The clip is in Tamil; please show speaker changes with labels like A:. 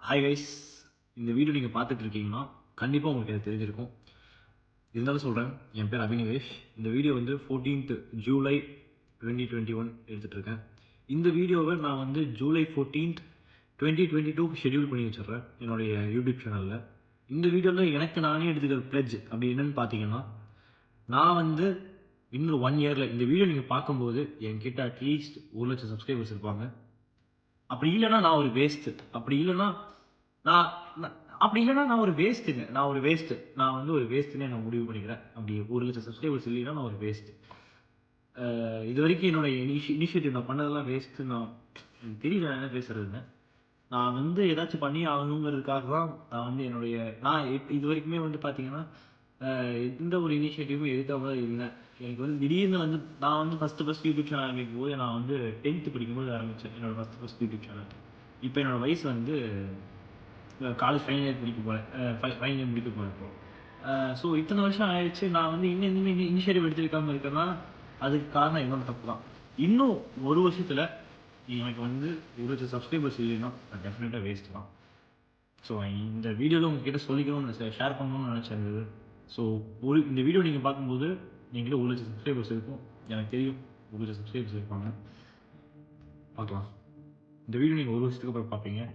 A: ஹாய் கைஸ், இந்த வீடியோ நீங்கள் பார்த்துட்டு இருக்கீங்கன்னா கண்டிப்பாக உங்களுக்கு அது தெரிஞ்சிருக்கும். இருந்தாலும் சொல்கிறேன், என் பேர் அபினிவேஷ். இந்த வீடியோ வந்து 14th ஜூலை 2021 எடுத்துகிட்ருக்கேன். இந்த வீடியோவை நான் வந்து ஜூலை 14th 2022 ஷெடியூல் பண்ணி வச்சிடுறேன் என்னுடைய யூடியூப் சேனலில். இந்த வீடியோவில் எனக்கு நானே எடுத்துக்கிற பிளட்ஜ் அப்படி என்னன்னு பார்த்தீங்கன்னா, நான் வந்து இன்னும் 1 இயரில் இந்த வீடியோ நீங்கள் பார்க்கும்போது என்கிட்ட அட்லீஸ்ட் 1,00,000 சப்ஸ்கிரைபர்ஸ் இருப்பாங்க. அப்படி இல்லைன்னா நான் ஒரு வேஸ்ட்டு. அப்படி இல்லைன்னா நான் நான் ஒரு வேஸ்ட்டுங்க. நான் வந்து ஒரு வேஸ்ட்டுன்னே நான் முடிவு பண்ணிக்கிறேன். அப்படி 1,00,000 சப்ஸ்கிரைபர்ஸ் இல்லைன்னா நான் ஒரு வேஸ்ட்டு. இது வரைக்கும் என்னோட இனிஷியேட்டிவ் நான் பண்ணதெல்லாம் வேஸ்ட்டு. எனக்கு தெரியல நான் என்ன பேசுறதுன்னு. நான் வந்து ஏதாச்சும் பண்ணி ஆகணுங்கிறதுக்காக தான் நான் வந்து இது வரைக்குமே வந்து பார்த்தீங்கன்னா, எந்த ஒரு இனிஷியேட்டிவும் எடுக்காம தான் இருந்தேன். எனக்கு வந்து திடீர்னு வந்து நான் வந்து ஃபர்ஸ்ட் யூடியூப் சேனல் ஆரம்பிக்கும்போது நான் வந்து 10th படிக்கும்போது ஆரம்பிச்சேன். என்னோட ஃபர்ஸ்ட் யூடியூப் சேனல். இப்போ என்னோட வயசு வந்து காலேஜ் ஃபைனல் இயர் முடிக்க போகிறேன். ஃபைனல் இயர் முடிக்க போகிறேன் இப்போ. ஸோ இத்தனை வருஷம் ஆயிடுச்சு. நான் வந்து இன்னும் இனிஷியேட்டிவ் எடுத்துருக்காமல் இருக்கேன்னா அதுக்கு காரணம் என்னோட தப்பு தான். இன்னும் ஒரு வருஷத்தில் எனக்கு வந்து 1,00,000 சப்ஸ்கிரைபர்ஸ் இல்லைன்னா அது டெஃபினட்டாக வேஸ்ட் தான். ஸோ இந்த வீடியோவில் உங்ககிட்ட சொல்லிக்கணும்னு ஷேர் பண்ணணும்னு நினச்சது. ஸோ இந்த வீடியோ நீங்கள் பார்க்கும்போது நீங்களே 1,00,000 சப்ஸ்கிரைபர்ஸ் இருக்கும். எனக்கு தெரியும் 1,00,000 சப்ஸ்கிரைபர்ஸ் இருப்பாங்க. பார்க்கலாம். இந்த வீடியோ நீங்கள் ஒரு வருஷத்துக்கு அப்புறம் பார்ப்பீங்க.